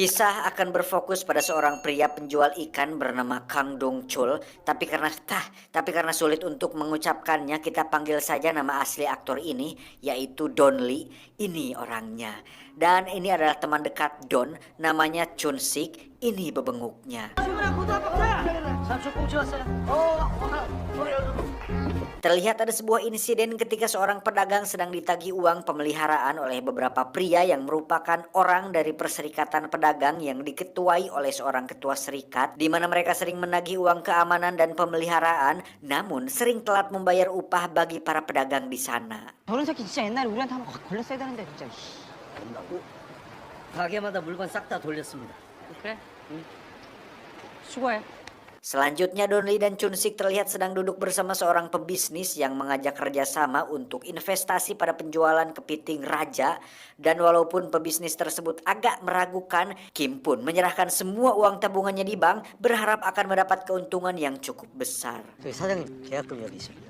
Kisah akan berfokus pada seorang pria penjual ikan bernama Kang Dong Chul, tapi karena sulit untuk mengucapkannya, kita panggil saja nama asli aktor ini, yaitu Don Lee. Ini orangnya. Dan ini adalah teman dekat Don, namanya Chun Sik. Ini bebenguknya. Terlihat ada sebuah insiden ketika seorang pedagang sedang ditagih uang pemeliharaan oleh beberapa pria yang merupakan orang dari perserikatan pedagang yang diketuai oleh seorang ketua serikat, di mana mereka sering menagih uang keamanan dan pemeliharaan, namun sering telat membayar upah bagi para pedagang di sana. 저런 새끼 진짜 옛날에 우리한테 한번 확 걸렸어야 되는데 진짜. 된다고? 가게마다 물건 싹 다 돌렸습니다. 그래? 응. 수고해. Selanjutnya Don Lee dan Chun Sik terlihat sedang duduk bersama seorang pebisnis yang mengajak kerjasama untuk investasi pada penjualan kepiting raja. Dan walaupun pebisnis tersebut agak meragukan, Kim pun menyerahkan semua uang tabungannya di bank berharap akan mendapat keuntungan yang cukup besar. 저기 사장님 계약금 여기 있습니다.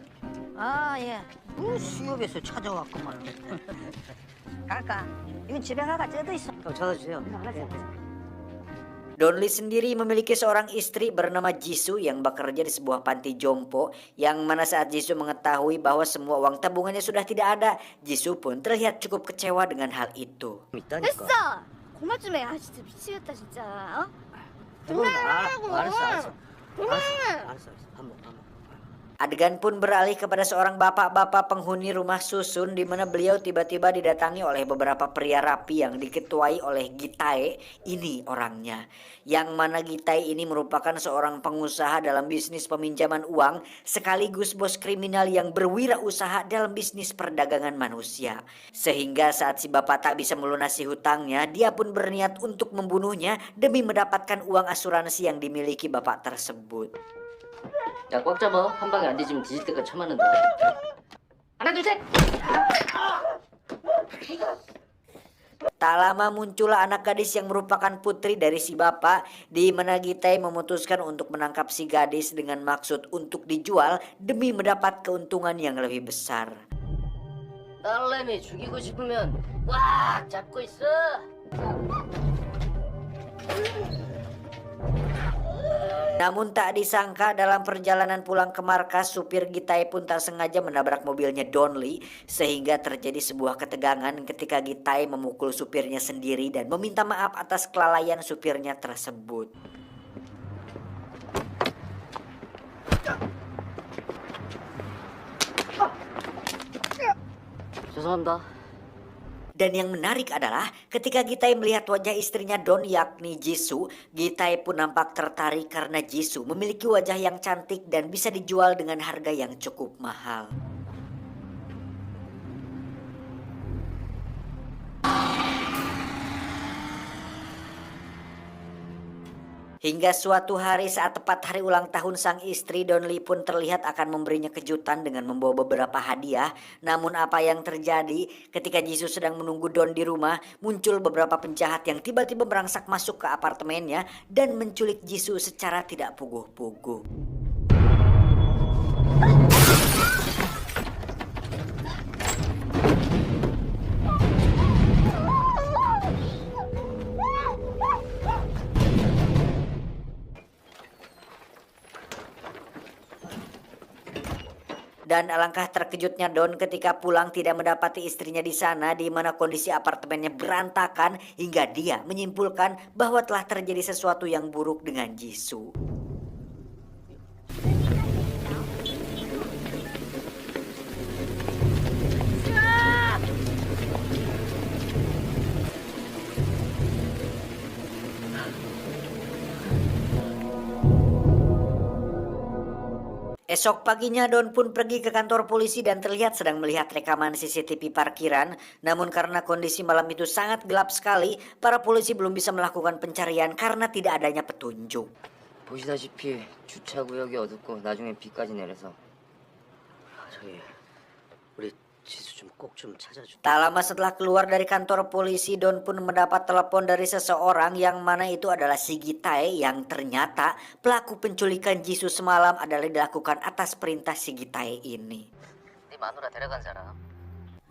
아 예. 수협에서 찾아왔구만. 갈까? 이건 집에 가가 쪄도 있어. 형 전화 주세요. Don Lee sendiri memiliki seorang istri bernama Jisoo yang bekerja di sebuah panti jompo, yang mana saat Jisoo mengetahui bahwa semua uang tabungannya sudah tidak ada, Jisoo pun terlihat cukup kecewa dengan hal itu. 있다니까. 했어! 그만 좀 해. 아 진짜 미치겠다 진짜. 어? 알았어. 알았어. 한번. Adegan pun beralih kepada seorang bapak-bapak penghuni rumah susun, di mana beliau tiba-tiba didatangi oleh beberapa pria rapi yang diketuai oleh Gitae. Ini orangnya, yang mana Gitae ini merupakan seorang pengusaha dalam bisnis peminjaman uang sekaligus bos kriminal yang berwirausaha dalam bisnis perdagangan manusia. Sehingga saat si bapak tak bisa melunasi hutangnya, dia pun berniat untuk membunuhnya demi mendapatkan uang asuransi yang dimiliki bapak tersebut. 야, 꽉 잡아. 한 방에 안 뒤지면 뒤질 때까지 참았는다. 하나, 둘, 셋! Tak lama muncullah anak gadis yang merupakan putri dari si bapak, di mana Gitae memutuskan untuk menangkap si gadis dengan maksud untuk dijual demi mendapat keuntungan yang lebih besar. 딸내미 죽이고 싶으면 꽉 잡고 있어. Namun tak disangka dalam perjalanan pulang ke markas, supir Gitae pun tak sengaja menabrak mobilnya Don Lee, sehingga terjadi sebuah ketegangan ketika Gitae memukul supirnya sendiri dan meminta maaf atas kelalaian supirnya tersebut. 죄송합니다. Dan yang menarik adalah ketika Gitae melihat wajah istrinya Don, yakni Jisoo, Gitae pun nampak tertarik karena Jisoo memiliki wajah yang cantik dan bisa dijual dengan harga yang cukup mahal. Hingga suatu hari saat tepat hari ulang tahun sang istri, Don Lee pun terlihat akan memberinya kejutan dengan membawa beberapa hadiah. Namun apa yang terjadi ketika Jisoo sedang menunggu Don di rumah, muncul beberapa penjahat yang tiba-tiba merangsak masuk ke apartemennya dan menculik Jisoo secara tidak puguh-puguh. Dan alangkah terkejutnya Don ketika pulang tidak mendapati istrinya di sana, di mana kondisi apartemennya berantakan hingga dia menyimpulkan bahwa telah terjadi sesuatu yang buruk dengan Jisoo. Esok paginya Don pun pergi ke kantor polisi dan terlihat sedang melihat rekaman CCTV parkiran. Namun karena kondisi malam itu sangat gelap sekali, para polisi belum bisa melakukan pencarian karena tidak adanya petunjuk. 보시다시피 주차 구역이 어둡고 나중에 비까지 내려서 저기 우리 지수 좀 꼭 좀 찾아줘. Tak lama setelah keluar dari kantor polisi, Don pun mendapat telepon dari seseorang yang mana itu adalah si Gitae, yang ternyata pelaku penculikan Jisoo semalam adalah dilakukan atas perintah si Gitae ini. 네 마누라 데려간 사람.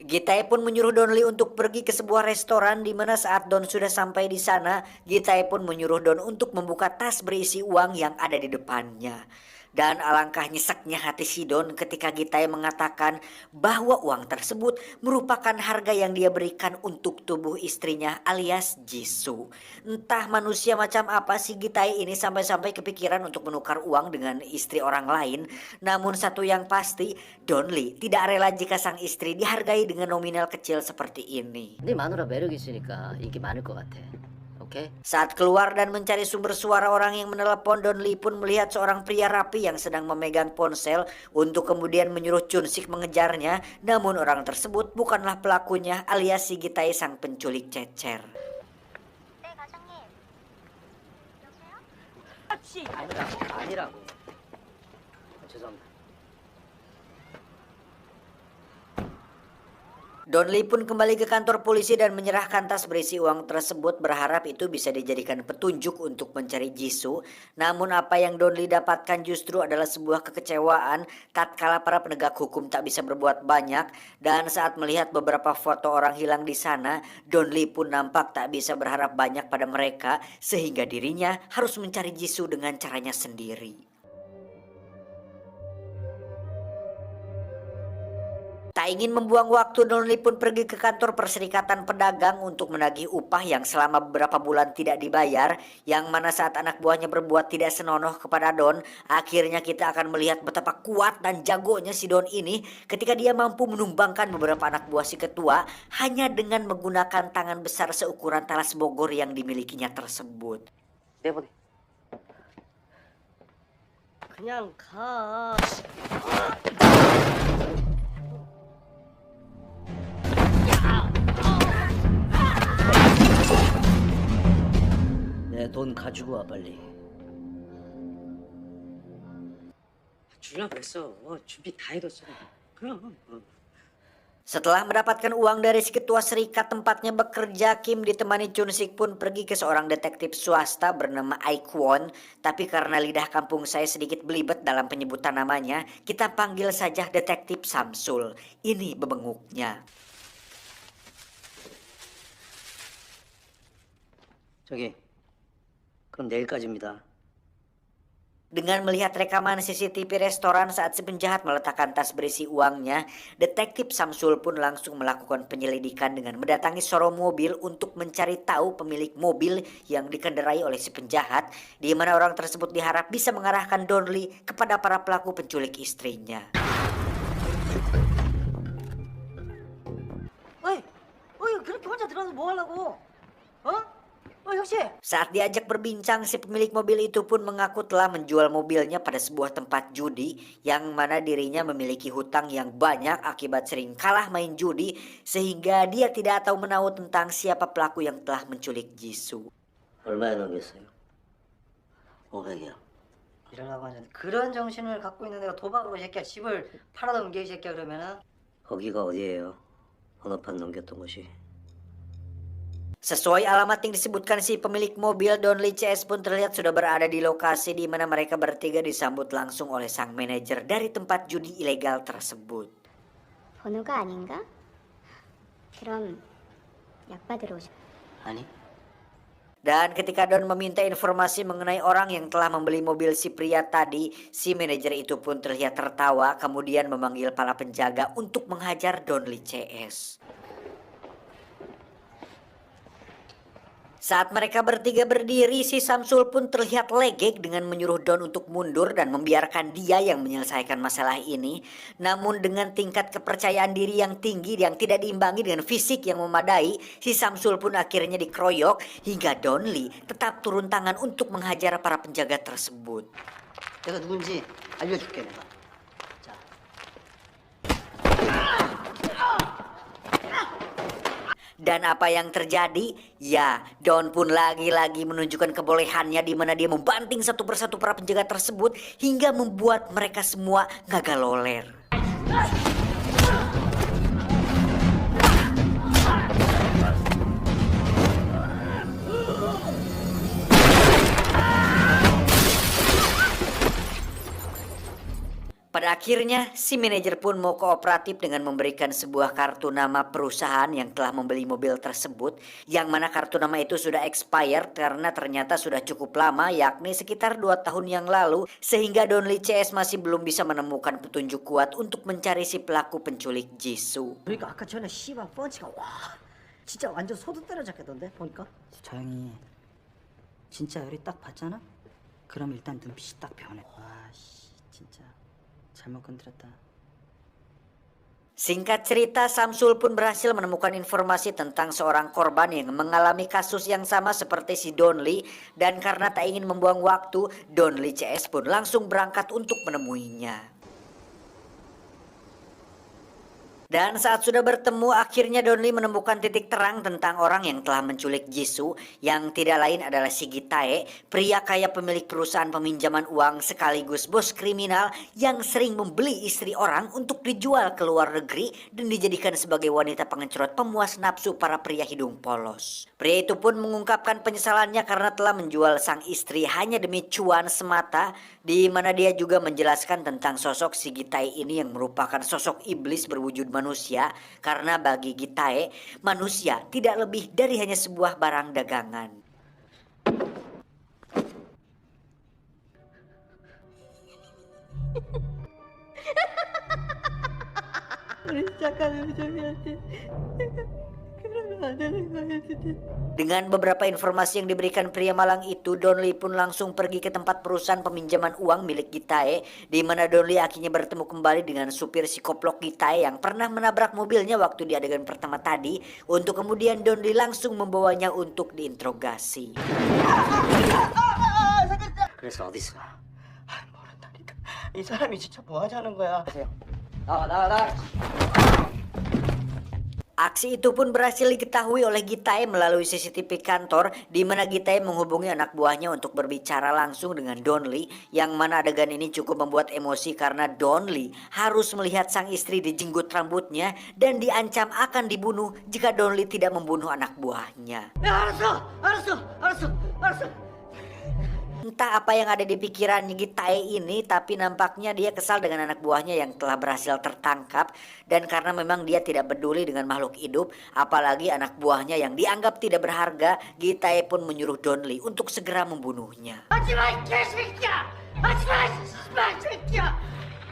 Gitae pun menyuruh Don Lee untuk pergi ke sebuah restoran di mana saat Don sudah sampai di sana, Gitae pun menyuruh Don untuk membuka tas berisi uang yang ada di depannya. Dan alangkah nyeseknya hati si Don ketika Gitae mengatakan bahwa uang tersebut merupakan harga yang dia berikan untuk tubuh istrinya alias Jisoo. Entah manusia macam apa si Gitae ini sampai-sampai kepikiran untuk menukar uang dengan istri orang lain. Namun satu yang pasti, Don Lee tidak rela jika sang istri dihargai dengan nominal kecil seperti ini. 네 마누라 매력 있으니까 인기 많을 것 같아. 오케이? Saat keluar dan mencari sumber suara orang yang menelepon, Don Lee pun melihat seorang pria rapi yang sedang memegang ponsel untuk kemudian menyuruh Chun Sik mengejarnya. Namun orang tersebut bukanlah pelakunya alias si Gitae sang penculik cecer. 네, 과장님. 여보세요? 아니라고. 죄송합니다. Don Lee pun kembali ke kantor polisi dan menyerahkan tas berisi uang tersebut, berharap itu bisa dijadikan petunjuk untuk mencari Jisoo. Namun apa yang Don Lee dapatkan justru adalah sebuah kekecewaan tatkala para penegak hukum tak bisa berbuat banyak. Dan saat melihat beberapa foto orang hilang di sana, Don Lee pun nampak tak bisa berharap banyak pada mereka, sehingga dirinya harus mencari Jisoo dengan caranya sendiri. Tak ingin membuang waktu, Don Lee pun pergi ke kantor Perserikatan Pedagang untuk menagih upah yang selama beberapa bulan tidak dibayar, yang mana saat anak buahnya berbuat tidak senonoh kepada Don, akhirnya kita akan melihat betapa kuat dan jagonya si Don ini ketika dia mampu menumbangkan beberapa anak buah si ketua hanya dengan menggunakan tangan besar seukuran talas Bogor yang dimilikinya tersebut. 내보내. 그냥 가. 내 돈 가지고 와 빨리. 주려고 그랬어. 준비 다 해뒀어. 그럼. Setelah mendapatkan uang dari si ketua serikat tempatnya bekerja, Kim ditemani Chun Sik pun pergi ke seorang detektif swasta bernama Aikwon. Tapi karena lidah kampung saya sedikit belibet dalam penyebutan namanya, kita panggil saja detektif Samsul. Ini bebenguknya. 저기, 그럼 내일까지입니다. Dengan melihat rekaman CCTV restoran saat si penjahat meletakkan tas berisi uangnya, detektif Samsul pun langsung melakukan penyelidikan dengan mendatangi showroom mobil untuk mencari tahu pemilik mobil yang dikendarai oleh si penjahat, di mana orang tersebut diharap bisa mengarahkan Don Lee kepada para pelaku penculik istrinya. 어이, 그렇게 혼자 들어가서 뭐 하려고? 형씨. Saat diajak berbincang, si pemilik mobil itu pun mengaku telah menjual mobilnya pada sebuah tempat judi, yang mana dirinya memiliki hutang yang banyak akibat sering kalah main judi, sehingga dia tidak tahu menahu tentang siapa pelaku yang telah menculik Jisoo. 얼마에 넘겼어요? 500이요. 이러라고 하는데 그런 정신을 갖고 있는 애가 도박으로 이 새끼야 집을 팔아넘겨 이 새끼야 그러면은. 거기가 어디예요? 번호판 넘겼던 곳이. Sesuai alamat yang disebutkan si pemilik mobil, Don Lee CS pun terlihat sudah berada di lokasi di mana mereka bertiga disambut langsung oleh sang manajer dari tempat judi ilegal tersebut. 번호가 아닌가? 그럼 약 받으러 오셔. 아니? Dan ketika Don meminta informasi mengenai orang yang telah membeli mobil si pria tadi, si manajer itu pun terlihat tertawa, kemudian memanggil para penjaga untuk menghajar Don Lee CS. Saat mereka bertiga berdiri, si Samsul pun terlihat legek dengan menyuruh Don untuk mundur dan membiarkan dia yang menyelesaikan masalah ini. Namun dengan tingkat kepercayaan diri yang tinggi yang tidak diimbangi dengan fisik yang memadai, si Samsul pun akhirnya dikeroyok hingga Don Lee tetap turun tangan untuk menghajar para penjaga tersebut. 내가 누군지 알려줄게 내가. 자. Dan apa yang terjadi? Ya, Don pun lagi-lagi menunjukkan kebolehannya di mana dia membanting satu persatu para penjaga tersebut hingga membuat mereka semua gagal loler. Pada akhirnya si manajer pun mau kooperatif dengan memberikan sebuah kartu nama perusahaan yang telah membeli mobil tersebut, yang mana kartu nama itu sudah expired karena ternyata sudah cukup lama, yakni sekitar 2 tahun yang lalu, sehingga Donli CS masih belum bisa menemukan petunjuk kuat untuk mencari si pelaku penculik Jisoo. 그러니까 아까 전에 씨발 펀치가 와 진짜 완전 소름 때려잡겠던데 보니까. 조용히. 진짜 열이 딱 받잖아? 그럼 일단 눈빛이 딱 변해. 와씨 진짜 잘못 건드렸다. Singkat cerita, Samsul pun berhasil menemukan informasi tentang seorang korban yang mengalami kasus yang sama seperti si Donli, dan karena tak ingin membuang waktu, Donli CS pun langsung berangkat untuk menemuinya. Dan saat sudah bertemu, akhirnya Donli menemukan titik terang tentang orang yang telah menculik Jisoo, yang tidak lain adalah si Gitae, pria kaya pemilik perusahaan peminjaman uang sekaligus bos kriminal yang sering membeli istri orang untuk dijual ke luar negeri dan dijadikan sebagai wanita pengecerot pemuas nafsu para pria hidung polos. Pria itu pun mengungkapkan penyesalannya karena telah menjual sang istri hanya demi cuan semata, di mana dia juga menjelaskan tentang sosok si Gitae ini yang merupakan sosok iblis berwujud manusia, karena bagi Gitae, manusia tidak lebih dari hanya sebuah barang dagangan. Dengan beberapa informasi yang diberikan pria malang itu, Donli pun langsung pergi ke tempat perusahaan peminjaman uang milik Gitae, di mana Donli akhirnya bertemu kembali dengan supir si koplok Gitae yang pernah menabrak mobilnya waktu di adegan pertama tadi, untuk kemudian Donli langsung membawanya untuk diinterogasi. 그래서 어디서? 모른다니까. 이 사람이 진짜 뭐 하자는 거야. 나와 나와 나와. Aksi itu pun berhasil diketahui oleh Gitae melalui CCTV kantor, di mana Gitae menghubungi anak buahnya untuk berbicara langsung dengan Donli, yang mana adegan ini cukup membuat emosi karena Donli harus melihat sang istri dijenggut rambutnya dan diancam akan dibunuh jika Donli tidak membunuh anak buahnya. 알았어. Entah apa yang ada di pikirannya Gitae ini, tapi nampaknya dia kesal dengan anak buahnya yang telah berhasil tertangkap, dan karena memang dia tidak peduli dengan makhluk hidup, apalagi anak buahnya yang dianggap tidak berharga, Gitae pun menyuruh Donli untuk segera membunuhnya.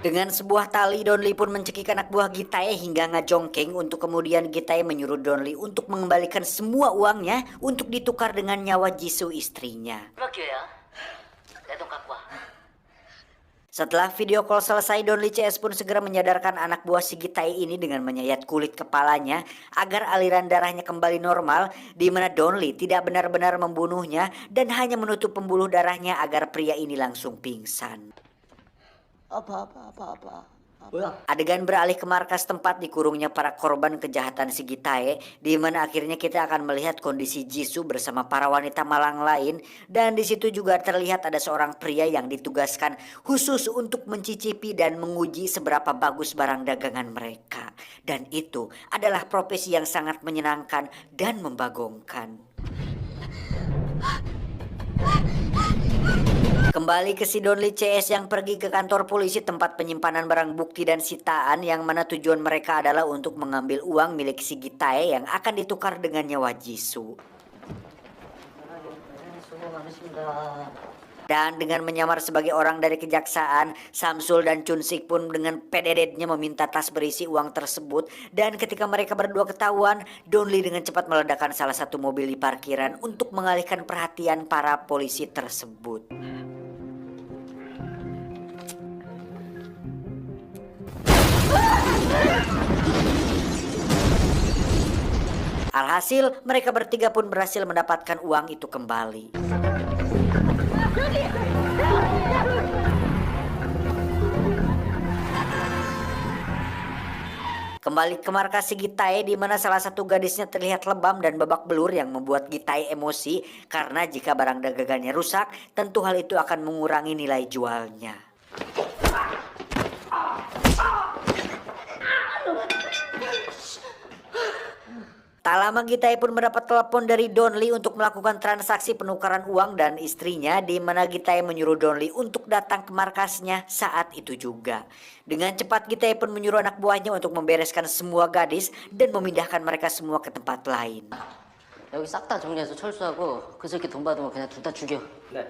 Dengan sebuah tali, Donli pun mencekik anak buah Gitae hingga ngajongkeng, untuk kemudian Gitae menyuruh Donli untuk mengembalikan semua uangnya untuk ditukar dengan nyawa Jisoo istrinya. Setelah video call selesai, Donli CS pun segera menyadarkan anak buah si Gitae ini dengan menyayat kulit kepalanya agar aliran darahnya kembali normal, di mana Donli tidak benar-benar membunuhnya dan hanya menutup pembuluh darahnya agar pria ini langsung pingsan. apa. Adegan beralih ke markas tempat dikurungnya para korban kejahatan si Gitae, di mana akhirnya kita akan melihat kondisi Jisoo bersama para wanita malang lain, dan di situ juga terlihat ada seorang pria yang ditugaskan khusus untuk mencicipi dan menguji seberapa bagus barang dagangan mereka, dan itu adalah profesi yang sangat menyenangkan dan membagongkan. Kembali ke si Donli CS yang pergi ke kantor polisi tempat penyimpanan barang bukti dan sitaan, yang mana tujuan mereka adalah untuk mengambil uang milik si Gitae yang akan ditukar dengan nyawa Jisoo. Dan dengan menyamar sebagai orang dari kejaksaan, Samsul dan Chunsik pun dengan pededetnya meminta tas berisi uang tersebut, dan ketika mereka berdua ketahuan, Donli dengan cepat meledakkan salah satu mobil di parkiran untuk mengalihkan perhatian para polisi tersebut. Alhasil, mereka bertiga pun berhasil mendapatkan uang itu kembali. Kembali ke markas si Gitae, di mana salah satu gadisnya terlihat lebam dan babak belur yang membuat Gitae emosi, karena jika barang dagangannya rusak, tentu hal itu akan mengurangi nilai jualnya. Tak lama Gitai pun mendapat telepon dari Donli untuk melakukan transaksi penukaran uang dan istrinya, di mana Gitai menyuruh Donli untuk datang ke markasnya saat itu juga. Dengan cepat Gitai pun menyuruh anak buahnya untuk membereskan semua gadis dan memindahkan mereka semua ke tempat lain. 여기 싹 다 정리해서 철수하고 그 새끼 돈 받으면 그냥 둘 다 죽여.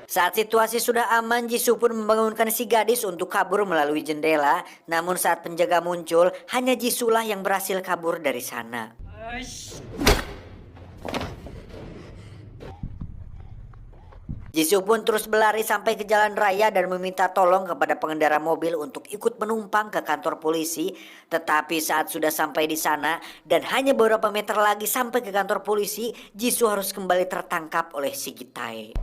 Saat situasi sudah aman, Jisoo pun membangunkan si gadis untuk kabur melalui jendela. Namun saat penjaga muncul, hanya Jisoo lah yang berhasil kabur dari sana. Jisoo pun terus berlari sampai ke jalan raya dan meminta tolong kepada pengendara mobil untuk ikut menumpang ke kantor polisi. Tetapi saat sudah sampai di sana dan hanya beberapa meter lagi sampai ke kantor polisi, Jisoo harus kembali tertangkap oleh si Gitai.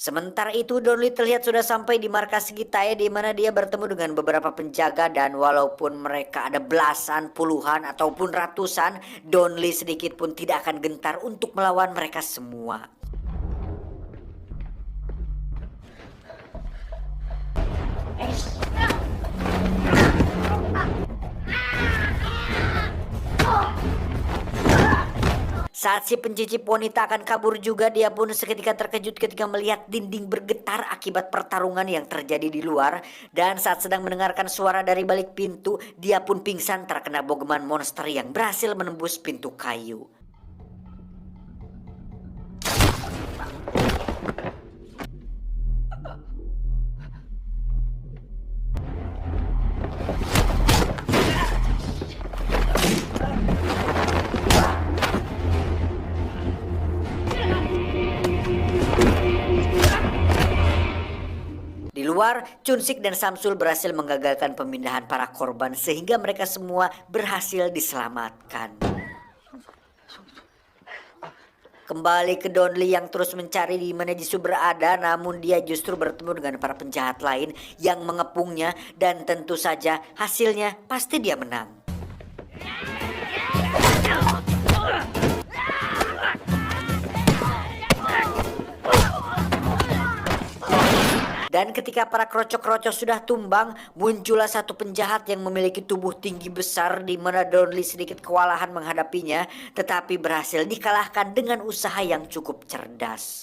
Sementara itu Donli terlihat sudah sampai di markas Gitai, di mana dia bertemu dengan beberapa penjaga, dan walaupun mereka ada belasan, puluhan ataupun ratusan, Donli sedikit pun tidak akan gentar untuk melawan mereka semua. Saat si pencicip wanita akan kabur juga, dia pun seketika terkejut ketika melihat dinding bergetar akibat pertarungan yang terjadi di luar. Dan saat sedang mendengarkan suara dari balik pintu, dia pun pingsan terkena bogeman monster yang berhasil menembus pintu kayu. Di luar, Chunsik dan Samsul berhasil menggagalkan pemindahan para korban sehingga mereka semua berhasil diselamatkan. Kembali ke Donli yang terus mencari di mana Jisoo berada, namun dia justru bertemu dengan para penjahat lain yang mengepungnya, dan tentu saja hasilnya pasti dia menang. Dan ketika para krocok-krocok sudah tumbang, muncullah satu penjahat yang memiliki tubuh tinggi besar, di mana Donli sedikit kewalahan menghadapinya, tetapi berhasil dikalahkan dengan usaha yang cukup cerdas.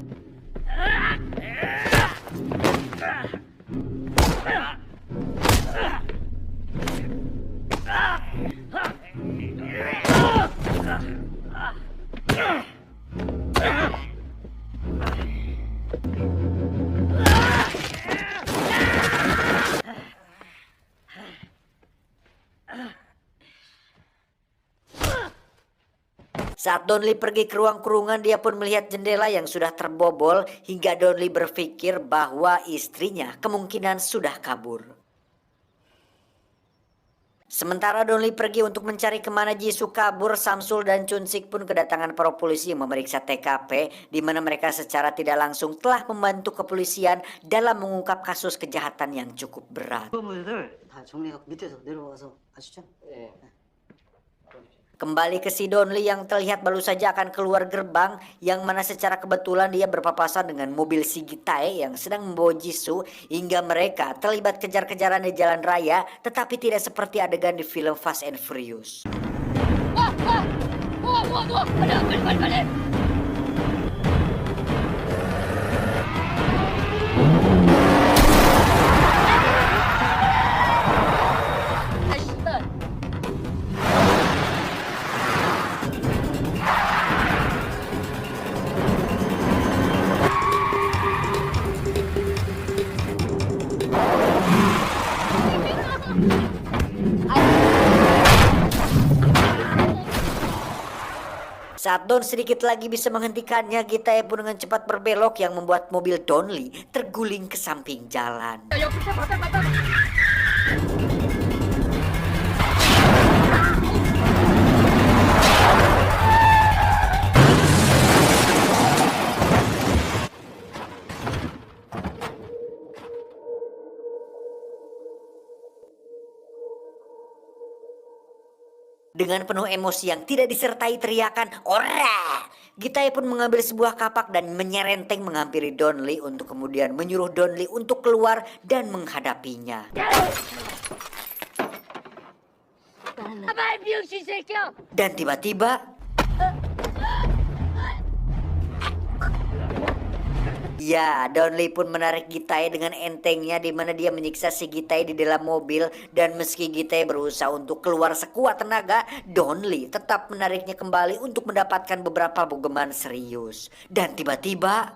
Saat Donli pergi ke ruang kurungan, dia pun melihat jendela yang sudah terbobol hingga Donli berpikir bahwa istrinya kemungkinan sudah kabur. Sementara Donli pergi untuk mencari kemana Jisoo kabur, Samsul dan Chunsik pun kedatangan para polisi yang memeriksa TKP, di mana mereka secara tidak langsung telah membantu kepolisian dalam mengungkap kasus kejahatan yang cukup berat. 건물들 다 정리하고 밑에서 내려와서 아시죠? Kembali ke si Donli yang terlihat baru saja akan keluar gerbang, yang mana secara kebetulan dia berpapasan dengan mobil si Gitai yang sedang membawa Jisoo, hingga mereka terlibat kejar-kejaran di jalan raya, tetapi tidak seperti adegan di film Fast and Furious. Saat Don sedikit lagi bisa menghentikannya, Gitai pun dengan cepat berbelok yang membuat mobil Donli terguling ke samping jalan. Dengan penuh emosi yang tidak disertai teriakan "Ora!", Gitai pun mengambil sebuah kapak dan menyerenteng menghampiri Don Lee untuk kemudian menyuruh Don Lee untuk keluar dan menghadapinya. Dan tiba-tiba ya, Don Lee pun menarik Gitai dengan entengnya di mana dia menyiksa si Gitai di dalam mobil dan meski Gitai berusaha untuk keluar sekuat tenaga, Don Lee tetap menariknya kembali untuk mendapatkan beberapa bogeman serius. Dan tiba-tiba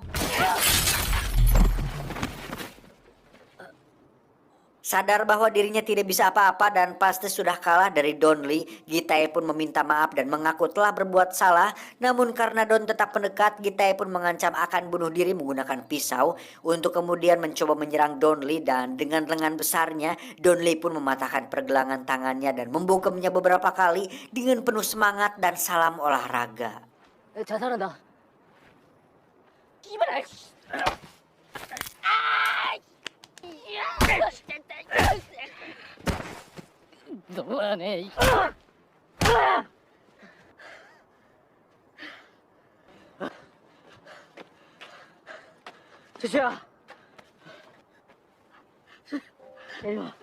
sadar bahwa dirinya tidak bisa apa-apa dan pasti sudah kalah dari Don Lee, Gitai pun meminta maaf dan mengaku telah berbuat salah. Namun karena Don tetap mendekat, Gitai pun mengancam akan bunuh diri menggunakan pisau untuk kemudian mencoba menyerang Don Lee dan dengan lengan besarnya, Don Lee pun mematahkan pergelangan tangannya dan membungkemnya beberapa kali dengan penuh semangat dan salam olahraga. 자살한다. 너무하네. 주주야. 이리 와.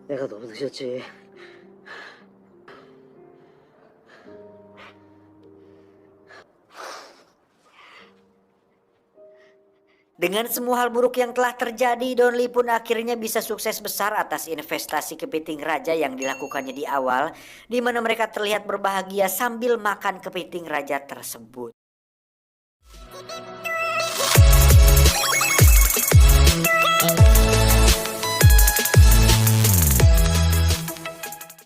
내가 너무 늦었지. Dengan semua hal buruk yang telah terjadi, Don Lee pun akhirnya bisa sukses besar atas investasi kepiting raja yang dilakukannya di awal, di mana mereka terlihat berbahagia sambil makan kepiting raja tersebut.